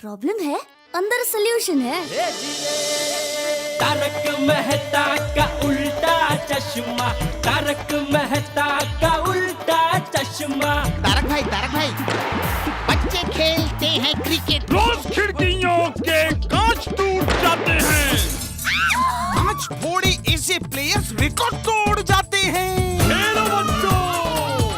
Problem है, अंदर solution है। तारक मेहता का उल्टा चश्मा, तारक मेहता का उल्टा चश्मा। तारक भाई, बच्चे खेलते हैं क्रिकेट, रोज खिड़कियों के कांच टूट जाते हैं, आज थोड़े ऐसे प्लेयर्स रिकॉर्ड तोड़ जाते हैं। खेलो बच्चों।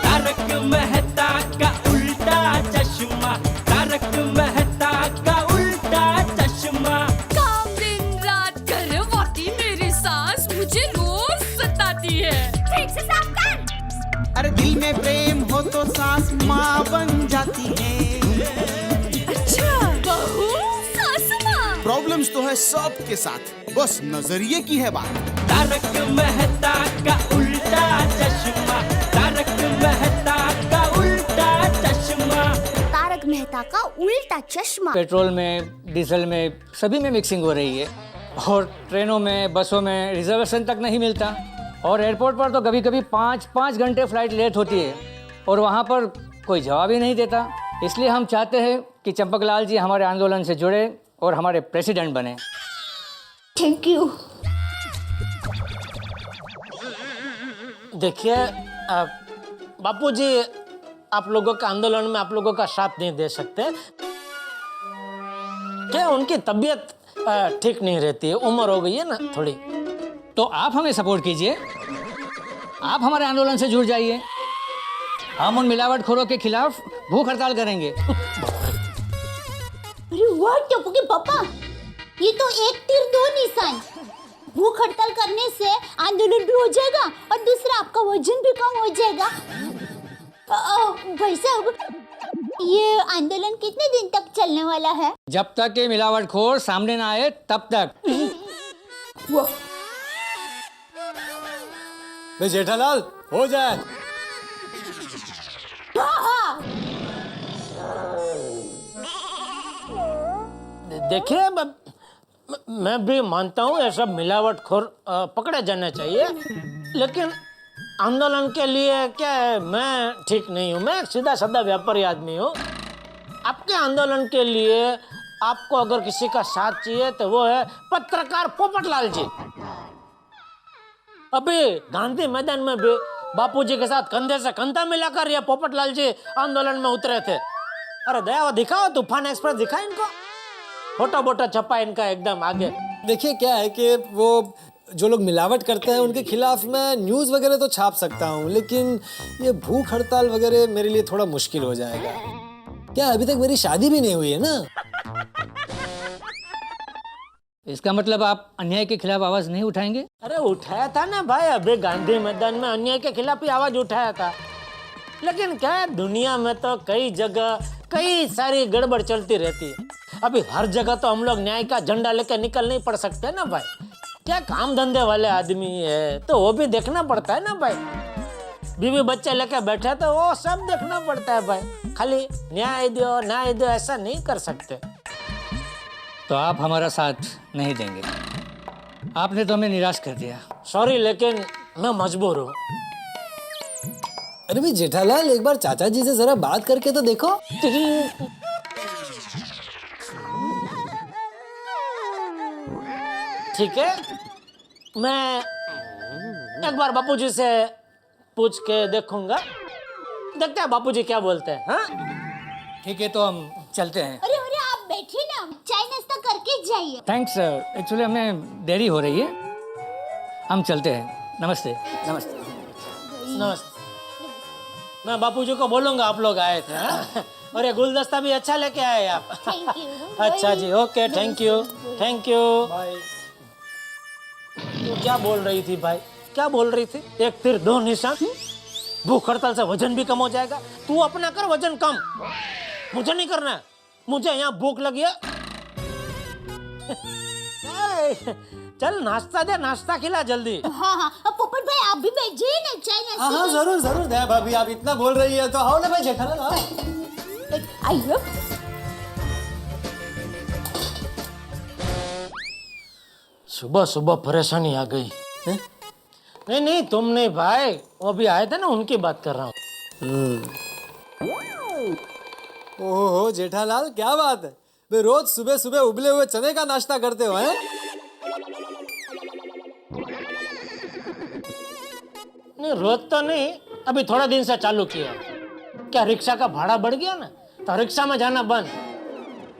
तारक मेहता का उल्टा चश्मा, तारक मेहता का उल्टा चश्मा। काम दिन रात करवाती मेरी सास मुझे रोज सताती है। ठीक से साफ कर। अरे दिल में प्रेम हो तो सास माँ बन जाती है। अच्छा, बहू सास माँ। प्रॉब्लम्स तो है सबके साथ, बस नजरिए की है बात। तारक मेहता का उल्टा चश्मा, तारक मेहता का उल्टा चश्मा। तारक मेहता का उल्टा चश्मा। पेट्रोल में, डीजल में, सभी में मिक्सिंग हो रही है और ट्रेनों में, बसों में रिजर्वेशन तक नहीं मिलता और एयरपोर्ट पर तो कभी कभी 5 घंटे फ्लाइट लेट होती है और वहाँ पर कोई जवाब ही नहीं देता। इसलिए हम चाहते हैं कि चंपकलाल जी हमारे आंदोलन से जुड़े और हमारे प्रेसिडेंट बने। Thank you. देखिए बापूजी, आप लोगों का आंदोलन में आप लोगों का साथ नहीं दे सकते। क्या उनकी तबीयत ठीक नहीं रहती है, उम्र हो गई है ना थोड़ी। तो आप हमें सपोर्ट कीजिए, आप हमारे आंदोलन से जुड़ जाइए। हम उन मिलावटखोरों के खिलाफ भूख हड़ताल करेंगे। अरे वाह टप्पू के पापा, ये तो एक तीर दो निशान। भूख हड़ताल करने से आंदोलन भी हो जाएगा और दूसरा आपका वजन भी कम हो जाएगा। भाई साहब, ये आंदोलन कितने दिन तक चलने वाला है? जब तक ये मिलावटखोर सामने ना आए तब तक। जेठालाल, हो जाए। देखिए मैं भी मानता हूँ ये सब मिलावटखोर पकड़े जाने चाहिए, लेकिन आंदोलन के लिए क्या है, मैं ठीक नहीं हूँ। मैं एक सीधा साधा व्यापारी आदमी हूँ। आपके आंदोलन के लिए आपको अगर किसी का साथ चाहिए तो वो है पत्रकार पोपटलाल जी। अभी गांधी मैदान में भी बापूजी के साथ कंधे से कंधा मिलाकर ये पोपटलाल जी आंदोलन में उतरे थे। अरे दया दिखाओ, तूफान एक्सप्रेस दिखा इनको, फोटो बोटो छपा इनका एकदम आगे। देखिए क्या है कि वो जो लोग मिलावट करते हैं उनके खिलाफ मैं न्यूज़ वगैरह तो छाप सकता हूँ, लेकिन ये भूख हड़ताल वगैरह मेरे लिए थोड़ा मुश्किल हो जाएगा। क्या अभी तक मेरी शादी भी नहीं हुई है ना? इसका मतलब आप अन्याय के खिलाफ आवाज नहीं उठाएंगे? अरे उठाया था ना भाई, अभी गांधी मैदान में अन्याय के खिलाफ ही आवाज उठाया था। लेकिन क्या है, दुनिया में तो कई जगह कई सारी गड़बड़ चलती रहती है। अभी हर जगह तो हम लोग न्याय का झंडा लेकर निकल नहीं पड़ सकते ना भाई। क्या काम धंधे वाले आदमी है तो वो भी देखना पड़ता है ना भाई। बीवी बच्चे लेकर बैठे तो वो सब देखना पड़ता है भाई। खाली न्याय दो ऐसा नहीं कर सकते। तो आप हमारा साथ नहीं देंगे? आपने तो हमें निराश कर दिया। सॉरी, लेकिन मैं मजबूर हूँ। अरे भाई जेठालाल, एक बार चाचा जी से जरा बात करके तो देखो। ठीक है, मैं एक बार बापूजी से पूछ के देखूंगा, देखते हैं बापूजी क्या बोलते हैं। हाँ ठीक है, तो हम चलते हैं। अरे अरे आप बैठिए ना, चाय नाश्ता करके जाइए। थैंक्स सर, एक्चुअली हमें देरी हो रही है, हम चलते हैं। नमस्ते। नमस्ते। नमस्ते। मैं बापूजी को बोलूंगा आप लोग आए थे। हाँ? और ये गुलदस्ता भी अच्छा लेके आए आप। Thank you. अच्छा जी, okay, thank you, thank you. तू क्या बोल रही थी भाई, क्या बोल रही थी? एक तीर दो निशान। भूख हड़ताल से वजन भी कम हो जाएगा। तू अपना कर वजन कम, मुझे नहीं करना है। मुझे यहाँ भूख लगी है। चल नाश्ता दे, नाश्ता खिला जल्दी। हाँ, पोपट भाई आप भी बैठ जाइए ना, चाय नाश्ता। हाँ जरूर जरूर दया भाभी, आप इतना बोल रही है तो आओ ना भाई जेठालाल, आओ। आइए। सुबह सुबह परेशानी आ गई। नहीं नहीं, तुम नहीं भाई, वो भी आए थे ना, उनकी बात कर रहा हूँ। ओहो जेठालाल, क्या बात है, वे रोज सुबह सुबह उबले हुए चने का नाश्ता करते हो हैं? नहीं रोज तो नहीं, अभी थोड़ा दिन से चालू किया। क्या रिक्शा का भाड़ा बढ़ गया ना, तो रिक्शा में जाना बंद।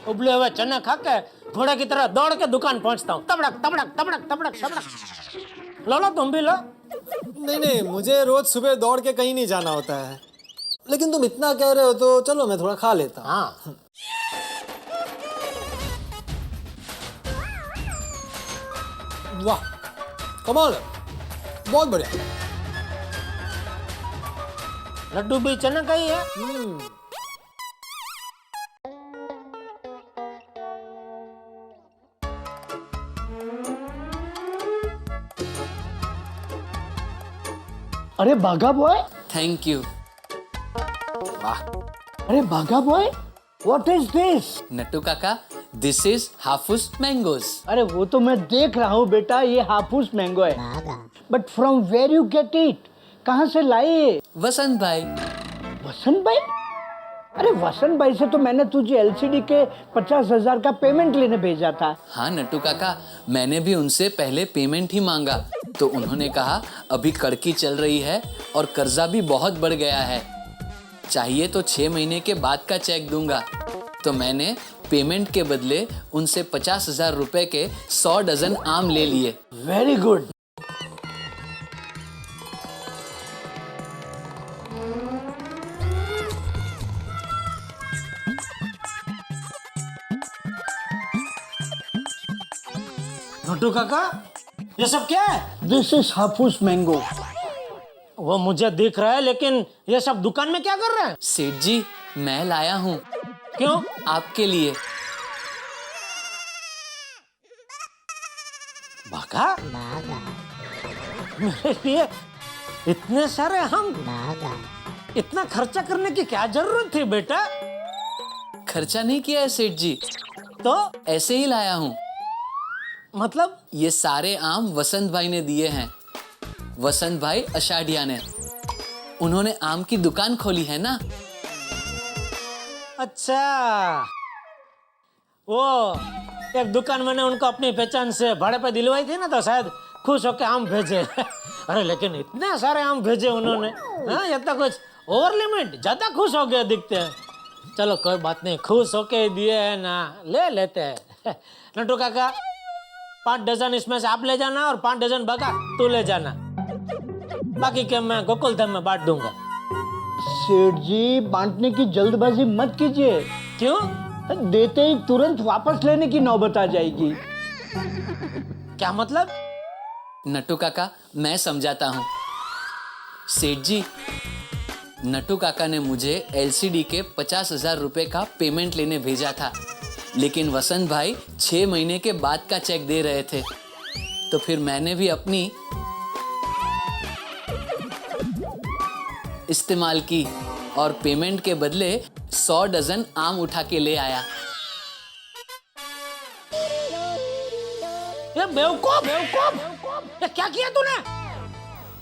उबले हुए चने खा के घोड़े की तरह दौड़ के दुकान पहुंचता हूँ। तबड़क तबड़क तबड़क तबड़क तबड़क। लो लो तुम भी लो। नहीं नहीं, मुझे रोज सुबह दौड़ के कहीं नहीं जाना होता है, लेकिन तुम इतना कह रहे हो तो चलो मैं थोड़ा खा लेता हूँ। हाँ वाह, कमाल है, बहुत बढ़िया। लड्डू भी चने का ही है। अरे बाघा बॉय, थैंक यू। अरे Bagha boy, what is this? Nattu काका, दिस इज हाफूस मैंगोज। अरे वो तो मैं देख रहा हूँ बेटा, ये हाफूस मैंगो है, but from where you get it? कहाँ से लाए? वसंत भाई। वसंत भाई? अरे वसंत भाई से तो मैंने तुझे एलसीडी के 50,000 का पेमेंट लेने भेजा था। हाँ नट्टू काका, मैंने भी उनसे पहले पेमेंट ही मांगा, तो उन्होंने कहा अभी कड़की चल रही है और कर्जा भी बहुत बढ़ गया है, चाहिए तो 6 महीने के बाद का चेक दूंगा। तो मैंने पेमेंट के बदले उनसे 50,000 रुपए के 100 डजन आम ले लिए। Very good. नट्टू काका, ये सब क्या है? This is Hapus mango. वो मुझे दिख रहा है, लेकिन ये सब दुकान में क्या कर रहे हैं? सेठ जी, मैं लाया हूँ। क्यों? आपके लिए। बाघा? मेरे लिए इतने सारे आम? इतना खर्चा करने की क्या जरूरत थी बेटा? खर्चा नहीं किया है सेठ जी, तो ऐसे ही लाया हूँ। मतलब? ये सारे आम वसंत भाई ने दिए हैं, वसंत भाई अषाढ़िया ने। उन्होंने आम की दुकान खोली है ना। अच्छा, वो एक दुकान मैंने उनको अपनी पहचान से भाड़े पे दिलवाई थी ना, तो शायद खुश होके आम भेजे। अरे लेकिन इतने सारे आम भेजे उन्होंने, हाँ ये तो कुछ ओवर लिमिट, ज्यादा खुश हो गए दिखते हैं। चलो कोई बात नहीं, खुश होके दिए है ना, ले लेते हैं। नट्टू काका, 5 डजन इसमें से आप ले जाना और 5 डजन बाघा तू ले जाना, बाकी के मैं गोकुल धाम में बांट दूंगा। सेठ जी, बांटने की जल्दबाजी मत कीजिए। क्यों? देते ही तुरंत वापस लेने की नौबत आ जाएगी। क्या मतलब? नट्टू काका, मैं समझाता हूँ। सेठ जी, नट्टू काका ने मुझे एलसीडी के 50,000 रुपए का पेमेंट लेने भेजा था, लेकिन वसंत भाई 6 महीने के बाद का चेक दे रहे थे, तो फिर मैंने भी अपनी इस्तेमाल की और पेमेंट के बदले 100 डजन आम उठा के ले आया। ये बेवकूफ, ये क्या किया तूने?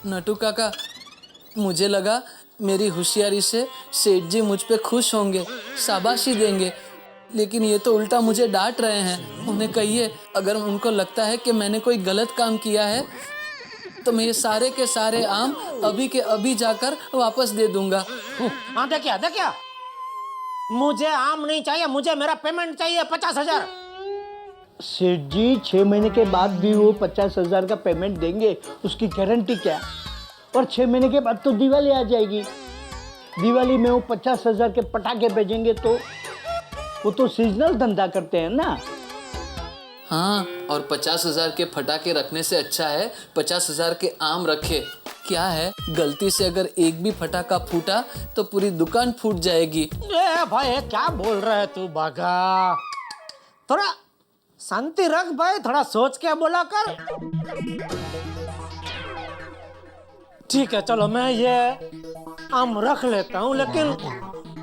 नट्टू काका, मुझे लगा मेरी होशियारी से सेठ जी मुझ पे खुश होंगे, शाबाशी देंगे, लेकिन ये तो उल्टा मुझे डांट रहे हैं। उन्हें कहिए अगर उनको लगता है कि मैंने कोई गलत काम किया है तो मैं ये सारे के सारे आम अभी के अभी जाकर वापस दे दूंगा। हाँ देखिए, मुझे आम नहीं चाहिए, मुझे मेरा पेमेंट चाहिए 50,000। सेठ जी, 6 महीने के बाद भी वो 50,000 का पेमेंट देंगे, उसकी गारंटी क्या? और 6 महीने के बाद तो दिवाली आ जाएगी, दिवाली में वो 50,000 के पटाखे भेजेंगे, तो वो तो सीजनल धंधा करते हैं ना। हाँ, और 50,000 के फटाके रखने से अच्छा है 50,000 के आम रखे। क्या है, गलती से अगर एक भी फटाका फूटा तो पूरी दुकान फूट जाएगी। ए भाई, क्या बोल रहा है तू बाघा? थोड़ा शांति रख भाई, थोड़ा सोच के बोला कर। ठीक है, चलो मैं ये आम रख लेता हूँ, लेकिन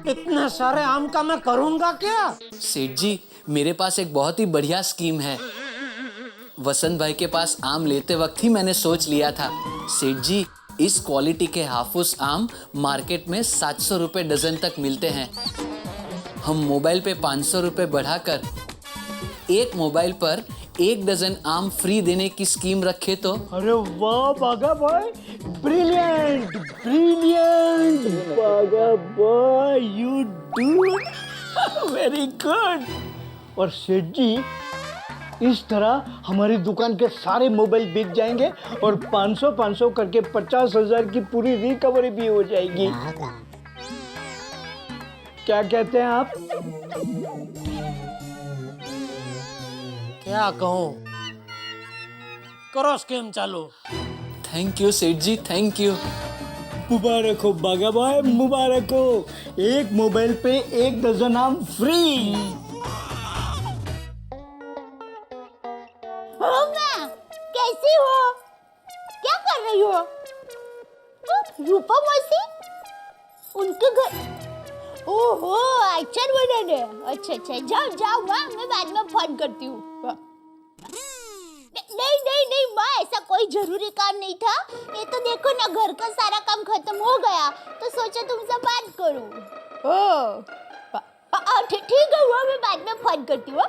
इतने सारे आम का मैं करूँगा क्या? सेठ जी, मेरे पास एक बहुत ही बढ़िया स्कीम है। वसंत भाई के पास आम लेते वक्त ही मैंने सोच लिया था। सेठ जी, इस क्वालिटी के हाफूस आम मार्केट में 700 रुपए डजन तक मिलते हैं। हम मोबाइल पे 500 रुपए बढ़ाकर एक मोबाइल पर 1 डजन आम फ्री देने की स्कीम रखे तो? अरे वाह बागा बॉय, ब्रिलियंट ब्रिलियंट बागा boy, you do very good. और सेठ जी, इस तरह हमारी दुकान के सारे मोबाइल बिक जाएंगे और 500 करके 50,000 की पूरी रिकवरी भी हो जाएगी। क्या कहते हैं आप? क्या कहूँ, करो स्कीम चालू। थैंक यू सेठ जी, थैंक यू। मुबारक हो बागा बॉय, मुबारक हो। एक मोबाइल पे 1 डजन आम फ्री। माँ, कैसी हो? क्या कर रही हो? रूपा मौसी, उनके घर। ओहो, अचार बनाने। अच्छा अच्छा, जाओ जाओ माँ, मैं बाद में फोन करती हूँ। नहीं माँ, ऐसा कोई जरूरी काम नहीं था। ये तो देखो ना, घर का सारा काम खत्म हो गया तो सोचा तुमसे बात करूँ। ठीक है, वो मैं बाद में फोन करती हूँ।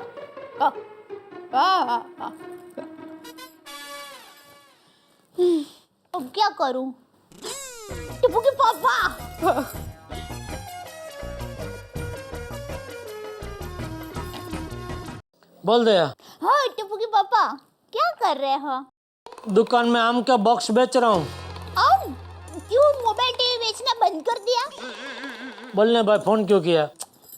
अब क्या करूं? टिप्पू के पापा। बोल दया। हाँ टिप्पू के पापा, क्या कर रहे हो? दुकान में आम का बॉक्स बेच रहा हूँ। आम? क्यों मोबाइल टीवी बेचना बंद कर दिया? बोलने भाई फोन क्यों किया?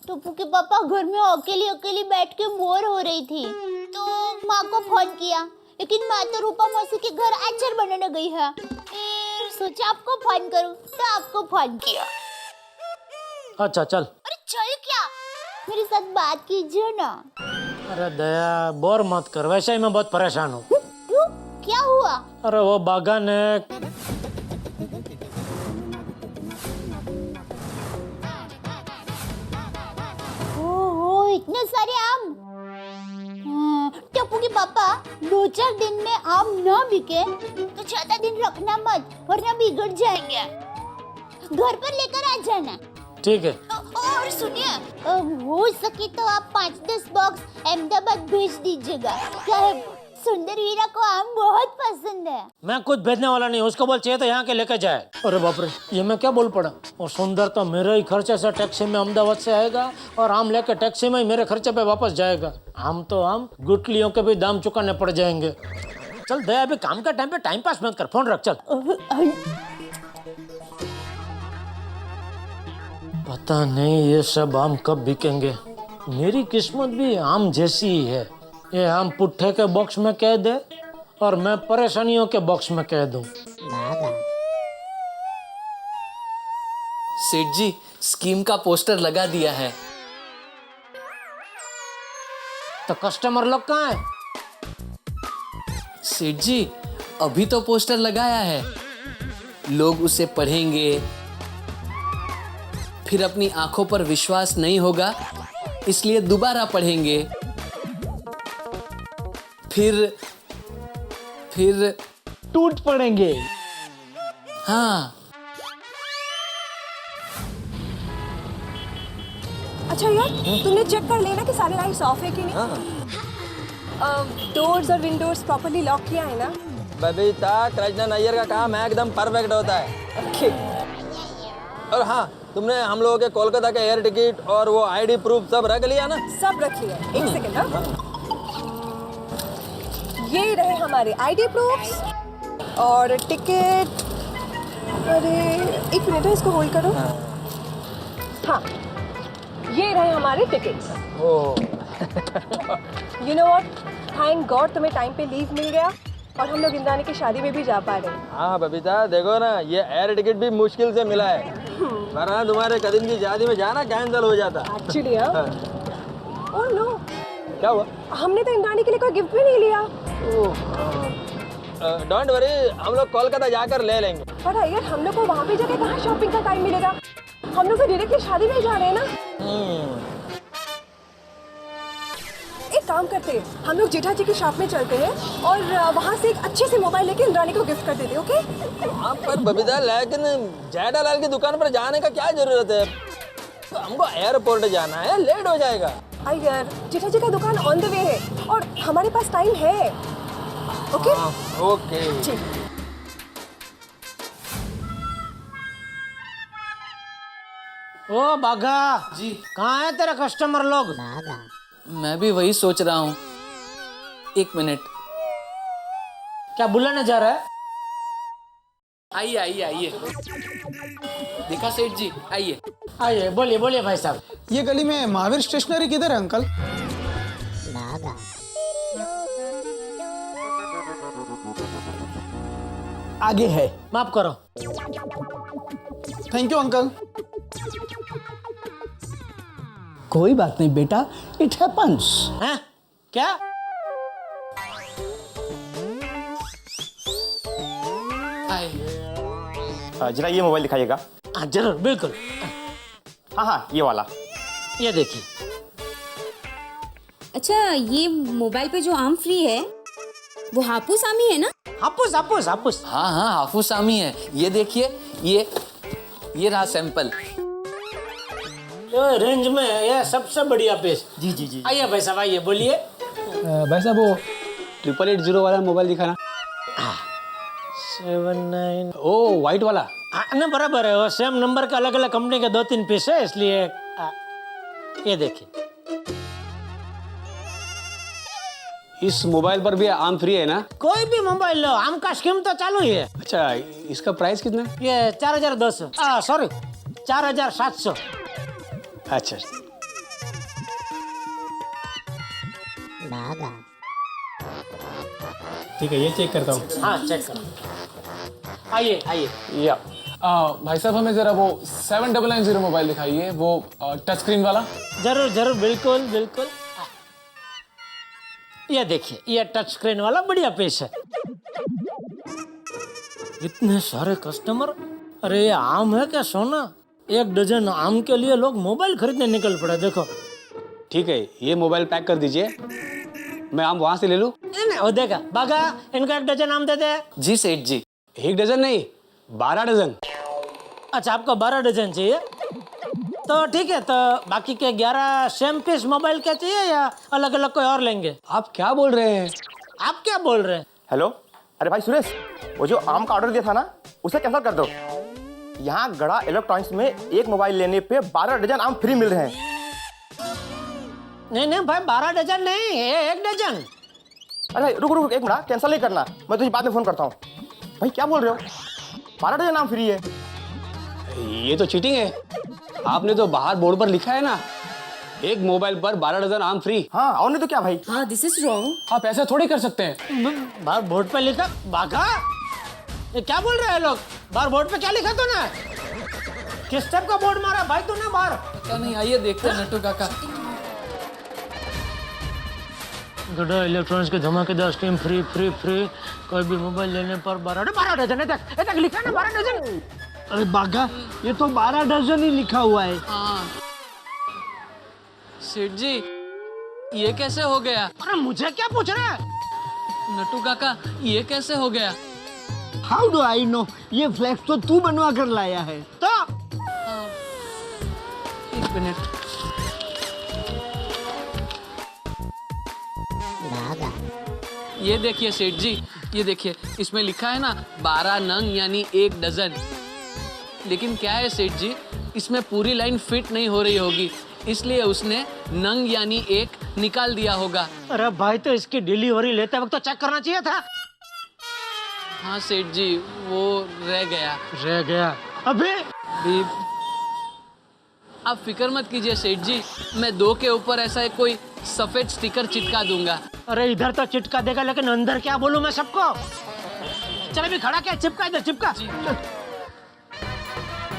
टिप्पू के पापा, घर में अकेली बैठ के बोर हो रही थी तो माँ को फोन किया, लेकिन माँ तो रूपा मौसी के घर अचार बनाने गई है। फिर सोचा आपको फोन करूं तो आपको फोन किया। अच्छा चल। अरे चल क्या, मेरे साथ बात कीजिए ना। अरे दया, बोर मत कर, वैसे ही मैं बहुत परेशान हूँ। क्यों, क्या हुआ? अरे वो बागा ने ओहो, इतने सारे आम। टप्पू के पापा, 2-4 दिन में आम ना बिके तो ज्यादा दिन रखना मत, वरना बिगड़ जाएंगे। घर पर लेकर आ जाना। ठीक है। और सुनिए, हो सके तो आप 5-10 बॉक्स अहमदाबाद भेज दीजिएगा। क्या है, सुंदर वीरा को आम बहुत पसंद है। मैं कुछ भेजने वाला नहीं, उसको बोल चाहिए तो यहाँ के लेके जाए। अरे बाप रे, ये मैं क्या बोल पड़ा। और सुंदर तो मेरे ही खर्चे से टैक्सी में अहमदाबाद से आएगा और आम लेके टैक्सी में ही मेरे खर्चे पे वापस जाएगा। आम तो आम, गुटलियों के भी दाम चुकाने पड़ जाएंगे। चल दया, अभी काम का टाइम पे टाइम पास मत कर, फोन रख चल। पता नहीं ये सब आम कब बिकेंगे। मेरी किस्मत भी आम जैसी ही है। ये आम पुट्ठे के बॉक्स में कह दे और मैं परेशानियों के बॉक्स में कह दूं। सेठ जी, स्कीम का पोस्टर लगा दिया है। तो कस्टमर लोग कहाँ है? सेठ जी, अभी तो पोस्टर लगाया है, लोग उसे पढ़ेंगे, फिर अपनी आंखों पर विश्वास नहीं होगा इसलिए दोबारा पढ़ेंगे, फिर टूट पड़ेंगे। हाँ। अच्छा यार, तुमने चेक कर लेना कि सारे लाइट्स ऑफ है कि नहीं? डोर्स और विंडोज प्रॉपर्ली लॉक किया है ना? बबीता, कृष्णा नैयर का काम है एकदम परफेक्ट होता है। ओके। और हाँ, तुमने हम लोगों के कोलकाता के एयर टिकट और वो आईडी प्रूफ सब रख लिया ना? सब रख लिया। एक सेकंड। हाँ, ये रहे हमारे आईडी प्रूफ्स और टिकट। अरे एक मिनट, इसको होल्ड करो। हाँ, ये रहे हमारे tickets. You know what, thank God तुम्हें टाइम पे लीव मिल गया और हम लोग इंद्रानी की शादी में भी जा पा रहे हैं। हाँ बबीता, देखो ना, ये एयर टिकट भी मुश्किल से मिला है, वरना तुम्हारे कदम की शादी में जाना कैंसिल हो जाता। एक्चुअली ओह नो, क्या हुआ? हमने तो इंद्रानी के लिए कोई गिफ्ट भी नहीं लिया। डोंट वरी, हम लोग कोलकाता जाकर ले लेंगे। पर यार, हम लोग को वहाँ पे जाके कहाँ शॉपिंग का टाइम मिलेगा? हम लोग तो डायरेक्टली शादी में जा रहे हैं ना। एक काम करते हैं, हम लोग जेठा जी की शॉप में चलते हैं और वहाँ से एक अच्छे से मोबाइल लेके इंद्रानी को गिफ्ट कर देते हैं। ओके? हाँ पर बबीता, लेकिन जेठालाल की दुकान पर जाने का क्या जरूरत है? तो हमको एयरपोर्ट जाना है, लेट हो जाएगा। आई यार, जेठा जी का दुकान ऑन द वे है और हमारे पास टाइम है। ओके ओके जी। ओ बाघा जी कहाँ है तेरे कस्टमर लोग? मैं भी वही सोच रहा हूँ। एक मिनट। क्या बुलाने जा रहा है? आइए आइए आइए। देखा सेठ जी, आइए। आइए, बोलिए बोलिए भाई साहब। ये गली में महावीर स्टेशनरी किधर है अंकल? आगे है। माफ करो। Thank you uncle. कोई बात नहीं बेटा, इट हैपेंस। हैं? क्या? आए। जरा ये मोबाइल दिखाइएगा। हाँ जरूर, बिल्कुल। हाँ हाँ, ये वाला। ये देखिए। अच्छा, ये मोबाइल पे जो आम फ्री है वो हापुस आमी है ना? हापुस हापुस हापुस। हाँ हाँ, हाफूस आमी है। ये देखिए, ये रहा सैंपल। ये रेंज में ये सबसे बढ़िया पीस। जी जी जी। आइए भाई साहब, आइए, बोलिए। भाई साहब वो 8880 वाला मोबाइल दिखाना। 79। ओ वाइट वाला। ना बराबर है, वो सेम नंबर का अलग अलग कंपनी के 2-3 पीस है, इसलिए ये देखिए। इस मोबाइल पर भी आम फ्री है ना? कोई भी मोबाइल लो, आम का स्कीम तो चालू ही है। अच्छा, इसका प्राइस कितना है? ये 4200, सॉरी 4700। अच्छा। ठीक है, ये चेक करता हूँ। हाँ चेक करो। आइए आइए। या भाई साहब, हमें जरा वो 7990 मोबाइल दिखाइए, वो टच स्क्रीन वाला। जरूर जरूर, बिल्कुल बिल्कुल। ये देखिए, ये टच स्क्रीन वाला बढ़िया पीस है। इतने सारे कस्टमर। अरे ये आम है क्या सोना? 1 डजन आम के लिए लोग मोबाइल खरीदने निकल पड़े, देखो। ठीक है, ये मोबाइल पैक कर दीजिए, मैं आम वहां से ले लूं। नहीं, वो देखा बागा, इनको 1 डजन आम दे दे। जी सेठ जी। 1 डजन नहीं, 12 डजन। अच्छा, आपको 12 डजन चाहिए तो ठीक है, तो बाकी के 11 सेम पीस मोबाइल के चाहिए या अलग अलग कोई और लेंगे? आप क्या बोल रहे हैं? आप क्या बोल रहे हैं? हेलो, अरे भाई सुरेश, वो जो आम का ऑर्डर दिया था ना, उसे कैंसिल कर दो। यहाँ गड़ा इलेक्ट्रॉनिक्स में एक मोबाइल लेने पे 12 डजन आम फ्री मिल रहे हैं। नहीं नहीं भाई, 12 डजन नहीं, 1 डजन। अरे रुक रुक, एक मिनट, कैंसिल नहीं करना, मैं तुझे बाद में फोन करता हूँ। भाई क्या बोल रहे हो? 12 डजन आम फ्री है? ये तो चीटिंग है। आपने तो बाहर बोर्ड पर लिखा है ना, एक मोबाइल पर 12 डजन आम फ्री। हाँ, और नहीं तो क्या भाई? हाँ, दिस इज रॉन्ग। आप ऐसा थोड़ी कर सकते हैं। बाहर बोर्ड पे लिखा? बाघा, ये क्या बोल रहे हैं लोग? बाहर बोर्ड पे क्या लिखा तूने? किस टाइप का बोर्ड मारा भाई तूने बाहर? पता नहीं, आइए देखते हैं नट्टू काका। गड़ा इलेक्ट्रॉनिक्स के धमाकेदार स्कीम फ्री फ्री फ्री, कोई भी मोबाइल लेने पर 12 डजन है तक लिखा ना, 12 डजन। अरे बाघा, ये तो 12 डजन ही लिखा हुआ है। हाँ सेठ जी, ये कैसे हो गया? अरे मुझे क्या पूछ रहा है? नट्टू काका, ये कैसे हो गया? How do I know? ये फ्लैक्स तो तू बनवा कर लाया है। तो एक मिनट। ये देखिए सेठ जी, ये देखिए, इसमें लिखा है ना 12 नंग यानी 1 डजन। लेकिन क्या है सेठ जी, इसमें पूरी लाइन फिट नहीं हो रही होगी, इसलिए उसने नंग यानी 1 निकाल दिया होगा। अरे भाई, तो इसकी डिलीवरी लेते वक्त तो चेक करना चाहिए था। हाँ सेठ जी, वो रह गया। अबे भी आप फिक्र मत कीजिए सेठ जी, मैं 2 के ऊपर ऐसा कोई सफेद स्टिकर चिपका दूंगा। अरे इधर तो चिपका देगा, लेकिन अंदर क्या बोलूं मैं सबको? चल अभी खड़ा क्या, चिपका इधर, चिपका।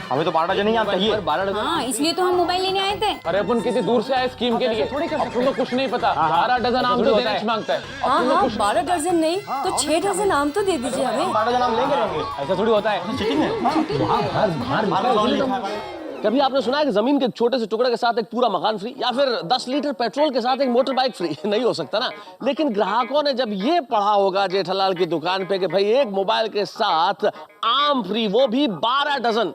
हमें तो 12 डजन ही आम चाहिए। 12 डजन। हाँ, इसलिए तो हम मोबाइल लेने आए थे। अरे अपन कितनी दूर से आए स्कीम के लिए, अपन को कुछ नहीं पता। 12 डजन आम तो देना मांगता है। हाँ हाँ, 12 डजन नहीं तो 6 डजन आम तो दे दीजिए हमें। 12 डजन आम लेंगे। ऐसा थोड़ी होता है। चीटिंग है। कभी आपने सुना है कि जमीन के एक छोटे से टुकड़े के साथ एक पूरा मकान फ्री, या फिर 10 लीटर पेट्रोल के साथ एक मोटर बाइक फ्री? नहीं हो सकता ना। लेकिन ग्राहकों ने जब ये पढ़ा होगा जेठालाल की दुकान पे कि भाई एक मोबाइल के साथ आम फ्री, वो भी 12 डजन।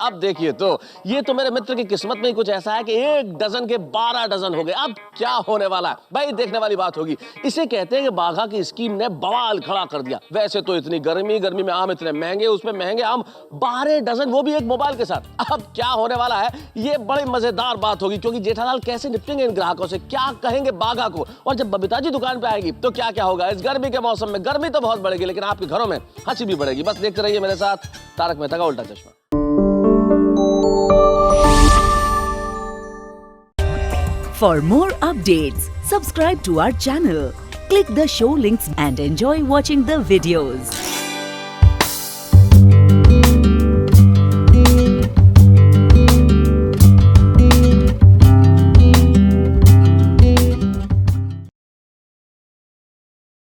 अब देखिए तो ये तो मेरे मित्र की किस्मत में ही कुछ ऐसा है कि 1 डजन के 12 डजन हो गए। अब क्या होने वाला है भाई, देखने वाली बात होगी। इसे कहते हैं कि बाघा की स्कीम ने बवाल खड़ा कर दिया। वैसे तो इतनी गर्मी में आम इतने महंगे, उसमें महंगे आम 12 डजन, वो भी एक मोबाइल के साथ। अब क्या होने वाला है ये बड़ी मजेदार बात होगी, क्योंकि जेठालाल कैसे निपटेंगे इन ग्राहकों से, क्या कहेंगे बाघा को, और जब बबीता जी दुकान पे आएगी तो क्या क्या होगा। इस गर्मी के मौसम में गर्मी तो बहुत बढ़ेगी, लेकिन आपके घरों में हंसी भी बढ़ेगी। बस देखते रहिए मेरे साथ तारक मेहता का उल्टा चश्मा। For more updates, subscribe to our channel, click the show links and enjoy watching the videos.